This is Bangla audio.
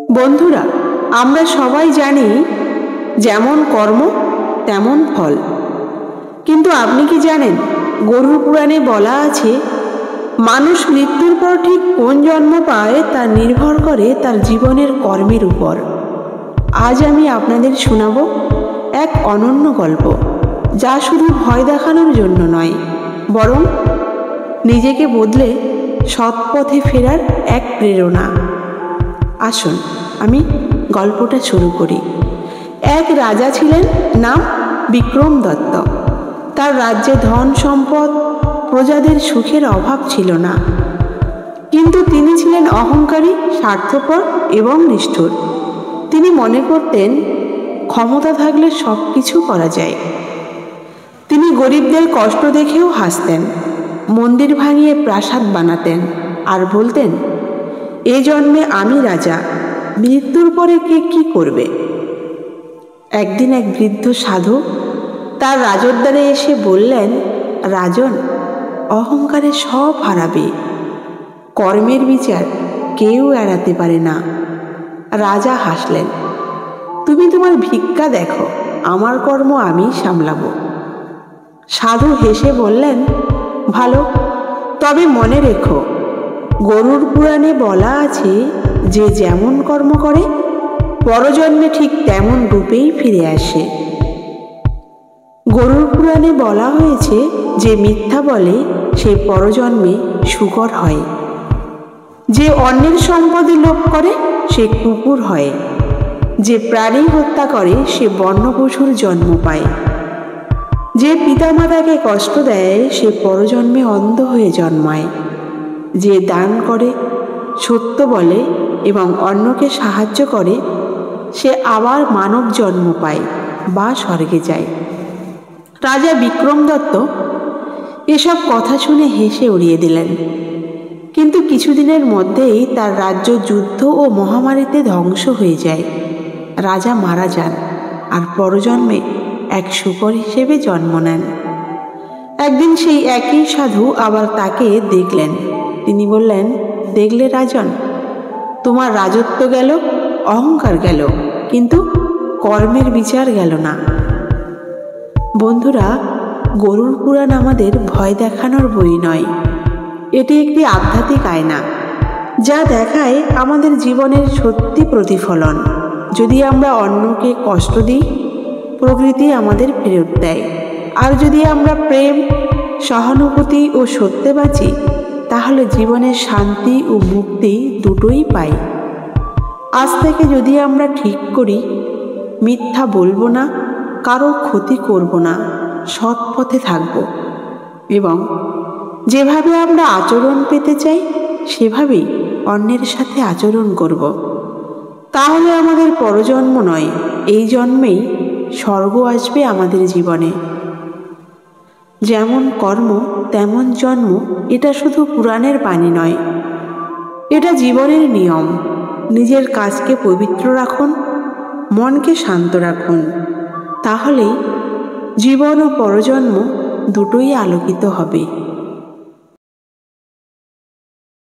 বন্ধুরা, আমরা সবাই জানি যেমন কর্ম তেমন ফল। কিন্তু আপনি কি জানেন, গরুড় পুরাণে বলা আছে মানুষ মৃত্যুর পর ঠিক কোন জন্ম পায় তা নির্ভর করে তার জীবনের কর্মের উপর। আজ আমি আপনাদের শোনাব এক অনন্য গল্প, যা শুধু ভয় দেখানোর জন্য নয়, বরং নিজেকে বদলে সৎ পথে ফেরার এক প্রেরণা। আসুন আমি গল্পটা শুরু করি। এক রাজা ছিলেন, নাম বিক্রম দত্ত। তার রাজ্যে ধন সম্পদ, প্রজাদের সুখের অভাব ছিল না, কিন্তু তিনি ছিলেন অহংকারী, স্বার্থপর এবং নিষ্ঠুর। তিনি মনে করতেন ক্ষমতা থাকলে সব কিছু করা যায়। তিনি গরিবদের কষ্ট দেখেও হাসতেন, মন্দির ভাঙিয়ে প্রাসাদ বানাতেন আর বলতেন, এ জন্মে আমি রাজা, মৃত্যুর পরে কে কি করবে। একদিন এক বৃদ্ধ সাধু তার রাজদ্বারে এসে বললেন, রাজন, অহংকারে সব হারাবে, কর্মের বিচার কেউ এড়াতে পারে না। রাজা হাসলেন, তুমি তোমার ভিক্ষা দেখো, আমার কর্ম আমি সামলাবো। সাধু হেসে বললেন, ভালো, তবে মনে রেখো, গরুড় পুরাণে বলা আছে যে যেমন কর্ম করে পরজন্মে ঠিক তেমন রূপেই ফিরে আসে। গরুড় পুরাণে বলা হয়েছে যে মিথ্যা বলে সে পরজন্মে শূকর হয়, যে অন্যের সম্পদে লোভ করে সে কুকুর হয়, যে প্রাণী হত্যা করে সে বন্য পশুর জন্ম পায়, যে পিতামাতাকে কষ্ট দেয় সে পরজন্মে অন্ধ হয়ে জন্মায়, যে দান করে, সত্য বলে এবং অন্যকে সাহায্য করে সে আবার মানব জন্ম পায় বা স্বর্গে যায়। রাজা বিক্রম দত্ত এসব কথা শুনে হেসে উড়িয়ে দিলেন, কিন্তু কিছুদিনের মধ্যেই তার রাজ্য যুদ্ধ ও মহামারীতে ধ্বংস হয়ে যায়। রাজা মারা যান আর পরজন্মে এক শূকর হিসেবে জন্ম নেন। একদিন সেই একই সাধু আবার তাকে দেখলেন। তিনি বললেন, দেখলে রাজন, তোমার রাজত্ব গেল, অহংকার গেল, কিন্তু কর্মের বিচার গেল না। বন্ধুরা, গরুড় পুরাণ আমাদের ভয় দেখানোর বই নয়, এটি একটি আধ্যাত্মিক আয়না, যা দেখায় আমাদের জীবনের সত্যি প্রতিফলন। যদি আমরা অন্যকে কষ্ট দিই, প্রকৃতি আমাদের ফেরত দেয়। আর যদি আমরা প্রেম, সহানুভূতি ও সত্যে বাঁচি, তাহলে জীবনের শান্তি ও মুক্তি দুটোই পাই। আজ থেকে যদি আমরা ঠিক করি, মিথ্যা বলবো না, কারো ক্ষতি করব না, সৎ পথে থাকব এবং যেভাবে আমরা আচরণ পেতে চাই সেভাবেই অন্যের সাথে আচরণ করব, তাহলে আমাদের পরজন্ম নয়, এই জন্মেই স্বর্গ আসবে আমাদের জীবনে। যেমন কর্ম তেমন জন্ম, এটা শুধু পুরাণের বাণী নয়, এটা জীবনের নিয়ম। নিজের কাজকে পবিত্র রাখুন, মনকে শান্ত রাখুন, তাহলেই জীবন ও পরজন্ম দুটোই আলোকিত হবে।